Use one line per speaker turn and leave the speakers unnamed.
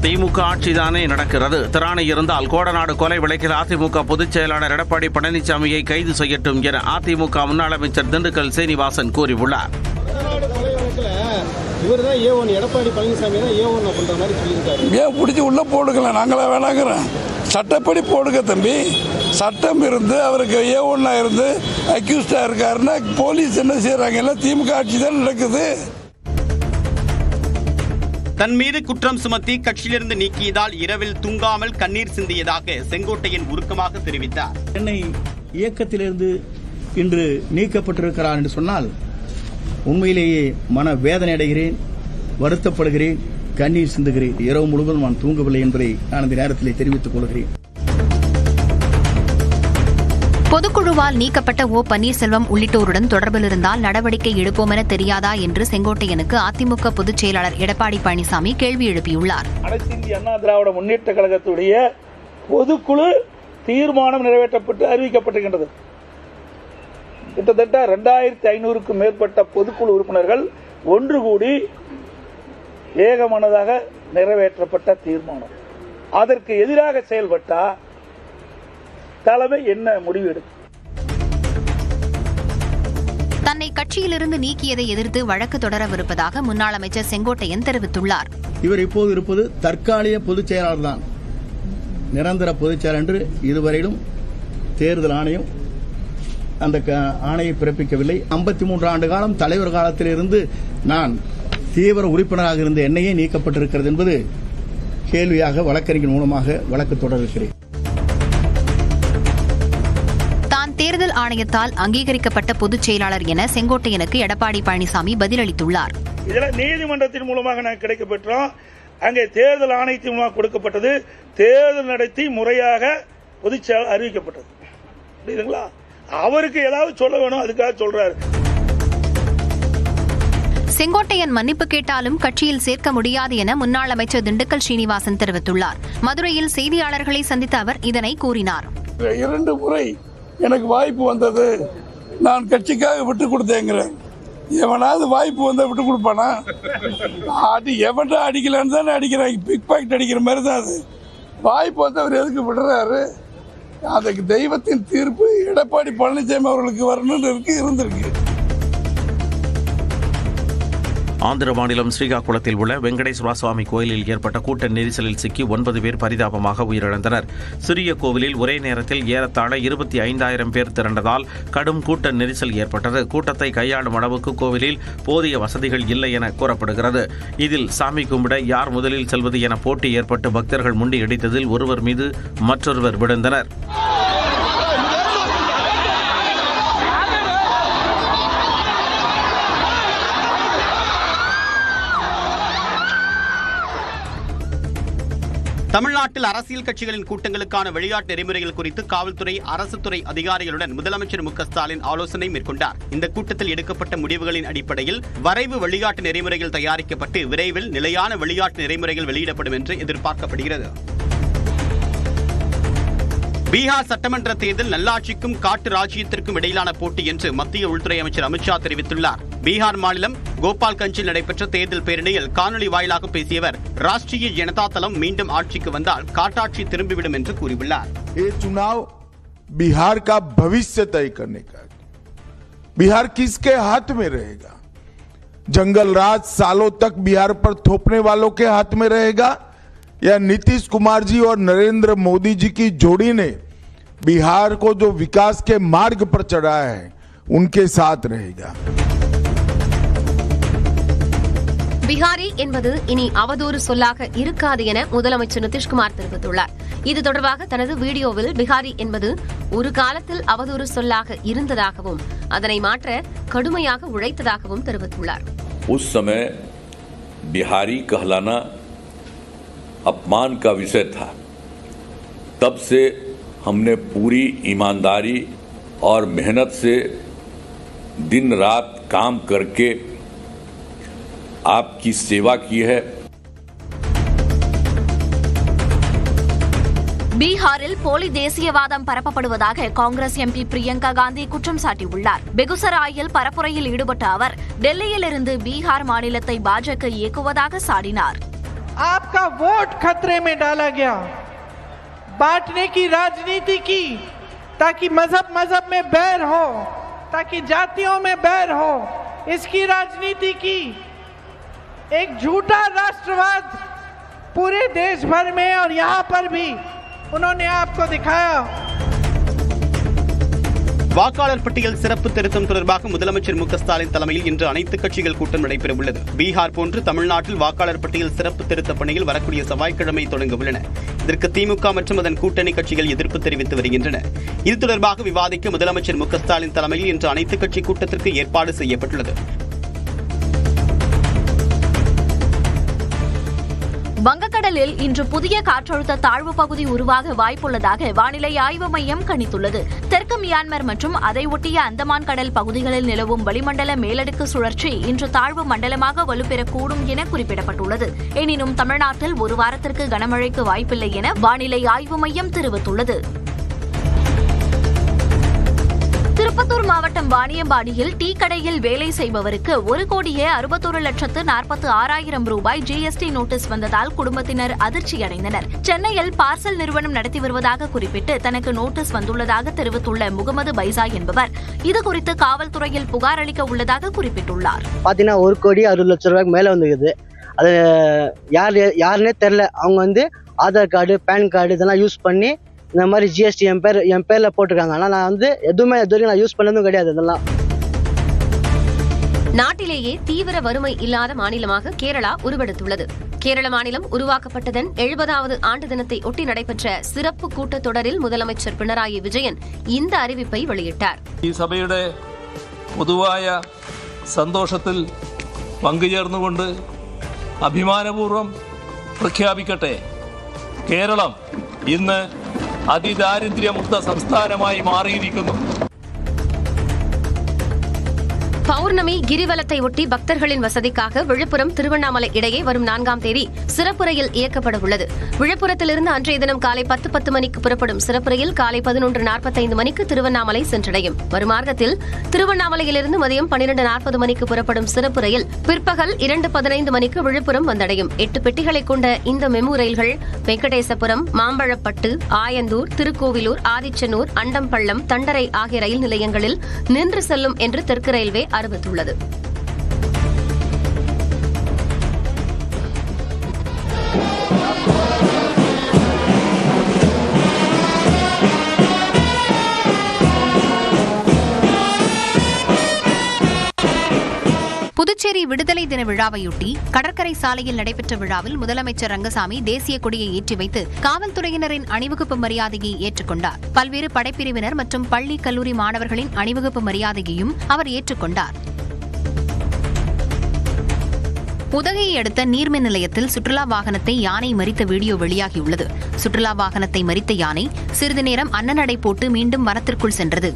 திமுக ஆட்சிதானே நடக்கிறது. திராணி இருந்தால் கோடநாடு கொலை வழக்கில் அதிமுக பொதுச் செயலாளர் எடப்பாடி பழனிசாமியை கைது செய்யட்டும் என அதிமுக முன்னாள் அமைச்சர் திண்டுக்கல் சீனிவாசன் கூறியுள்ளார்.
எடப்பாடி பழனிசாமி தான் ஏ1 பண்ற மாதிரி சொல்லியிருக்காரு.
ஏன் பிடிச்சி உள்ள போடுக்கல, நாங்களா வேணாங்கிறோம். சட்டப்படி போடுங்க தம்பி. சட்டம் இருந்து அவருக்கு ஏ1 இருந்து அக்யூஸ்டா இருக்காருன்னா போலீஸ் என்ன செய்யறாங்க? எல்லாம் திமுக ஆட்சி தான் நடக்குது.
தன் மீது குற்றம் சுமத்தி கட்சியிலிருந்து நீக்கியதால் இரவில் தூங்காமல் கண்ணீர் சிந்தியதாக செங்கோட்டையன் உருக்கமாக தெரிவித்தார்.
என்னை இயக்கத்திலிருந்து இன்று நீக்கப்பட்டிருக்கிறார் என்று சொன்னால் உண்மையிலேயே மன வேதனை அடைகிறேன், வருத்தப்படுகிறேன், கண்ணீர் சிந்துகிறேன். இரவு முழுவதும் நான் தூங்கவில்லை என்பதை நான் இந்த நேரத்திலே தெரிவித்துக் கொள்கிறேன்.
பொதுக்குழுவால் நீக்கப்பட்ட ஓ பன்னீர்செல்வம் உள்ளிட்டோருடன் தொடர்பில் இருந்தால் நடவடிக்கை எடுப்போம் என தெரியாதா என்று செங்கோட்டையனுக்கு அதிமுக பொதுச் செயலாளர் எடப்பாடி பழனிசாமி கேள்வி எழுப்பியுள்ளார்.
அனைத்து இந்திய அண்ணா திராவிட முன்னேற்ற கழகத்துடைய பொதுக்குழு தீர்மானம் நிறைவேற்றப்பட்டு அறிவிக்கப்பட்டிருக்கின்றது. கிட்டத்தட்ட 2500க்கும் மேற்பட்ட பொதுக்குழு உறுப்பினர்கள் ஒன்று கூடி ஏகமனதாக நிறைவேற்றப்பட்ட தீர்மானம். அதற்கு எதிராக செயல்பட்டா தலைமை என்ன முடிவு எடுக்கும்?
தன்னை கட்சியிலிருந்து நீக்கியதை எதிர்த்து வழக்கு தொடரவிருப்பதாக முன்னாள் அமைச்சர் செங்கோட்டையன் தெரிவித்துள்ளார்.
இவர் இப்போது இருப்பது தற்காலிக பொதுச் செயலாளர் தான். நிரந்தர பொதுச் செயலாளர் என்று இதுவரையிலும் தேர்தல் ஆணையம் அந்த ஆணையை பிறப்பிக்கவில்லை. 53 ஆண்டு காலம் தலைவர் காலத்திலிருந்து நான் தீவிர உறுப்பினராக இருந்த என்னையே நீக்கப்பட்டிருக்கிறது என்பது கேள்வியாக வழக்கறிஞர் மூலமாக வழக்கு தொடர்கிறேன்.
தான் தேர்தல் ஆணையத்தால் அங்கீகரிக்கப்பட்ட பொதுச் செயலாளர் என செங்கோட்டையனுக்கு எடப்பாடி பழனிசாமி பதிலளித்துள்ளார்.
இதெல்லாம் நீதிமன்றத்தின் மூலமாக நாங்கள் கிடைக்கப்பெற்றோம். அங்கே தேர்தல் ஆணையத்தின் மூலமாக கொடுக்கப்பட்டது. தேர்தல் நடத்தி முறையாக பொதுச் செயலாளர் அறிவிக்கப்பட்டது. புரியுதுங்களா? அவருக்கு ஏதாவது சொல்ல வேணும், அதுக்காக சொல்றாரு.
செங்கோட்டையன் மன்னிப்பு கேட்டாலும் கட்சியில் சேர்க்க முடியாது என முன்னாள் அமைச்சர் திண்டுக்கல் சீனிவாசன் தெரிவித்துள்ளார். மதுரையில் செய்தியாளர்களை சந்தித்த அவர் இதனை கூறினார்.
2 முறை எனக்கு வாய்ப்பு வந்தது, நான் கட்சிக்காக விட்டு கொடுத்தேங்கிறேன். எவனாவது வாய்ப்பு வந்தா விட்டு கொடுப்பானா? எவன்டா அடிக்கலான்னு தானே அடிக்கிறாங்க. பிக் பாக்கெட் அடிக்கிற மாதிரி தான் அது. வாய்ப்பு வந்து அவர் எதுக்கு விடுறாரு? அதுக்கு தெய்வத்தின் தீர்ப்பு எடப்பாடி பழனிசாமி அவர்களுக்கு வரணும்னு இருந்திருக்கு.
ஆந்திர மாநிலம் ஸ்ரீகாகுளத்தில் உள்ள வெங்கடேஸ்வர சுவாமி கோயிலில் ஏற்பட்ட கூட்ட நெரிசலில் சிக்கி 9 பேர் பரிதாபமாக உயிரிழந்தனர். சிறிய கோவிலில் ஒரே நேரத்தில் ஏறத்தாழ 25,000 பேர் திரண்டதால் கடும் கூட்ட நெரிசல் ஏற்பட்டது. கூட்டத்தை கையாளும் அளவுக்கு கோவிலில் போதிய வசதிகள் இல்லை என கூறப்படுகிறது. இதில் சாமி கும்பிட யார் முதலில் செல்வது என போட்டி ஏற்பட்டு பக்தர்கள் முண்டியடித்ததில் ஒருவர் மீது மற்றொருவர் விழுந்தனர்.
தமிழ்நாட்டில் அரசியல் கட்சிகளின் கூட்டங்களுக்கான வெளியாட்டு நெறிமுறைகள் குறித்து காவல்துறை, அரசு துறை அதிகாரிகளுடன் முதலமைச்சர் மு.க.ஸ்டாலின் ஆலோசனை மேற்கொண்டார். இந்த கூட்டத்தில் எடுக்கப்பட்ட முடிவுகளின் அடிப்படையில் வரைவு வெளியாட்டு நெறிமுறைகள் தயாரிக்கப்பட்டு விரைவில் நிலையான வெளியாட்டு நெறிமுறைகள் வெளியிடப்படும் என்று எதிர்பார்க்கப்படுகிறது. பீகார் சட்டமன்ற தேர்தல் நல்லாட்சிக்கும் காட்டு ராஜ்யத்திற்கும் இடையிலான போட்டி என்று மத்திய உள்துறை அமைச்சர் அமித்ஷா தெரிவித்துள்ளார். பீகார் மாநிலம் கோபால்கஞ்சில் நடைபெற்ற தேர்தல் பேரணியில் காணொலி வாயிலாக பேசிய அவர், ராஷ்டிரிய ஜனதா தளம் மீண்டும் ஆட்சிக்கு வந்தால் காட்டாட்சி திரும்பிவிடும் என்று கூறியுள்ளார்.
बिहार का भविष्य तय करने का, बिहार किसके हाथ में रहेगा? जंगल राज सालों तक बिहार पर थोपने वालों के हाथ में रहेगा या नीतीश कुमार जी और नरेंद्र मोदी जी की जोड़ी ने बिहार को जो विकास के मार्ग पर चढ़ाया है उनके साथ रहेगा?
பிஹாரி என்பது இனி அவதூறு சொல்லாக இருக்காது என முதலமைச்சர் நிதிஷ்குமார் தெரிவித்துள்ளார். இது தொடர்பாக தனது வீடியோவில் பிஹாரி என்பது ஒரு காலத்தில் அவதூறு சொல்லாக இருந்ததாகவும் அதனை மாற்ற கடுமையாக உழைத்ததாகவும் தெரிவித்துள்ளார்.
उस समय बिहारी कहलाना अपमान का विषय था. तब से हमने पूरी ईमानदारी और मेहनत से दिन रात काम करके आपकी सेवा की है.
பீகாரில் போலி தேசியவாதம் பரப்பப்படுவதாக காங்கிரஸ் எம்பி பிரியங்கா காந்தி குற்றம் சாட்டியுள்ளார். பெகுசராயில் பரப்புரையில் ஈடுபட்ட அவர் டெல்லியில் இருந்து பீகார் மாநிலத்தை பாஜக இயக்குவதாக சாடினார்.
आपका वोट खतरे में डाला गया, बांटने की राजनीति की, ताकि मजहब में बैर हो, ताकि जातियों में बैर हो, इसकी राजनीति की। एक झूठा राष्ट्रवाद पूरे देश भर में और यहाँ पर भी उन्होंने आपको दिखाया।
வாக்காளர் பட்டியல் சிறப்பு திருத்தம் தொடர்பாக முதலமைச்சர் மு.க.ஸ்டாலின் தலைமையில் இன்று அனைத்துக் கட்சிகள் கூட்டம் நடைபெற உள்ளது. பீகார் போன்று தமிழ்நாட்டில் வாக்காளர் பட்டியல் சிறப்பு திருத்த பணிகள் வரக்கூடிய செவ்வாய்க்கிழமை தொடங்க உள்ளன. இதற்கு திமுக மற்றும் அதன் கூட்டணி கட்சிகள் எதிர்ப்பு தெரிவித்து வருகின்றன. இது தொடர்பாக விவாதிக்க முதலமைச்சர் மு.க.ஸ்டாலின் தலைமையில் இன்று அனைத்துக் கட்சி கூட்டத்திற்கு ஏற்பாடு செய்யப்பட்டுள்ளது.
வங்கக்கடலில் இன்று புதிய காற்றழுத்த தாழ்வு பகுதி உருவாக வாய்ப்புள்ளதாக வானிலை ஆய்வு மையம் கணித்துள்ளது. தெற்கு மியான்மர் மற்றும் அதை ஒட்டிய அந்தமான் கடல் பகுதிகளில் நிலவும் வளிமண்டல மேலடுக்கு சுழற்சி இன்று தாழ்வு மண்டலமாக வலுப்பெறக்கூடும் என குறிப்பிடப்பட்டுள்ளது. எனினும் தமிழ்நாட்டில் ஒரு வாரத்திற்கு கனமழைக்கு வாய்ப்பில்லை என வானிலை ஆய்வு மையம் தெரிவித்துள்ளது. திருப்பத்தூர் மாவட்டம் வாணியம்பாடியில் டீ கடையில் வேலை செய்பவருக்கு 1,61,46,000 ரூபாய் ஜிஎஸ்டி நோட்டீஸ் வந்ததால் குடும்பத்தினர் அதிர்ச்சியடைந்தனர். சென்னையில் பார்சல் நிறுவனம் நடத்தி வருவதாக குறிப்பிட்டு தனக்கு நோட்டீஸ் வந்துள்ளதாக தெரிவித்துள்ள முகமது பைசா என்பவர் இதுகுறித்து காவல்துறையில் புகார் அளிக்க உள்ளதாக குறிப்பிட்டுள்ளார்.
பாத்தீங்கன்னா 1,60,00,000 ரூபாய்க்கு மேல வந்துருக்குது. அது யாருன்னே தெரியல. அவங்க ஆதார் கார்டு, பேன் கார்டு இதெல்லாம் யூஸ் பண்ணி இந்த மாதிரி ஜிஎஸ்டி என் பேர்ல போட்டிருக்காங்க. ஆனால் நான் எதுவுமே இது வரைக்கும் நான் யூஸ் பண்ணதும் கிடையாது. இதெல்லாம்
நாட்டிலேயே தீவிர வறுமை இல்லாத மாநிலமாக கேரளா உருவெடுத்துள்ளது. கேரள மாநிலம் உருவாக்கப்பட்டதன் 70வது ஆண்டு தினத்தை ஒட்டி நடைபெற்ற சிறப்பு கூட்டத்தொடரில் முதலமைச்சர் பினராயி விஜயன் இந்த அறிவிப்பை வெளியிட்டார்.
ഈ സഭയുടെ പൊതുവായ സന്തോഷത്തിൽ പങ്കുചേർന്നുകൊണ്ട് അഭിമാനപൂർവ്വം പ്രഖ്യാപിക്കട്ടെ, കേരളം ഇന്ന് അതിദാരിദ്ര്യമുക്ത സംസ്ഥാനമായി മാറിയിരിക്കുന്നു.
பௌர்ணமி கிரிவலத்தை ஒட்டி பக்தர்களின் வசதிக்காக விழுப்புரம் திருவண்ணாமலை இடையே வரும் 4ஆம் தேதி சிறப்பு ரயில் இயக்கப்பட உள்ளது. விழுப்புரத்திலிருந்து அன்றைய தினம் காலை 10:10 மணிக்கு புறப்படும் சிறப்பு ரயில் காலை 11:45 மணிக்கு திருவண்ணாமலை சென்றடையும். மறுமார்க்கத்தில் திருவண்ணாமலையிலிருந்து மதியம் 12:40 மணிக்கு புறப்படும் சிறப்பு ரயில் பிற்பகல் 2:15 மணிக்கு விழுப்புரம் வந்தடையும். 8 பெட்டிகளை கொண்ட இந்த மெமு ரயில்கள் வெங்கடேசபுரம், மாம்பழப்பட்டு, ஆயந்தூர், திருக்கோவிலூர், ஆதிச்சனூர், அண்டம்பள்ளம், தண்டரை ஆகிய ரயில் நிலையங்களில் நின்று செல்லும் என்று தெற்கு ரயில்வே அறிவித்துள்ளது.
புதுச்சேரி விடுதலை தின விழாவையொட்டி கடற்கரை சாலையில் நடைபெற்ற விழாவில் முதலமைச்சர் ரங்கசாமி தேசிய கொடியை ஏற்றி வைத்து காவல்துறையினரின் அணிவகுப்பு மரியாதையை ஏற்றுக்கொண்டார். பல்வேறு படைப்பிரிவினர் மற்றும் பள்ளி கல்லூரி மாணவர்களின் அணிவகுப்பு மரியாதையையும் அவர் ஏற்றுக்கொண்டார். உதகையை அடுத்த நீர்மின் நிலையத்தில் சுற்றுலா வாகனத்தை யானை மறித்த வீடியோ வெளியாகியுள்ளது. சுற்றுலா வாகனத்தை மறித்த யானை சிறிது நேரம் அன்னநடை போட்டு மீண்டும் வனத்திற்குள் சென்றது.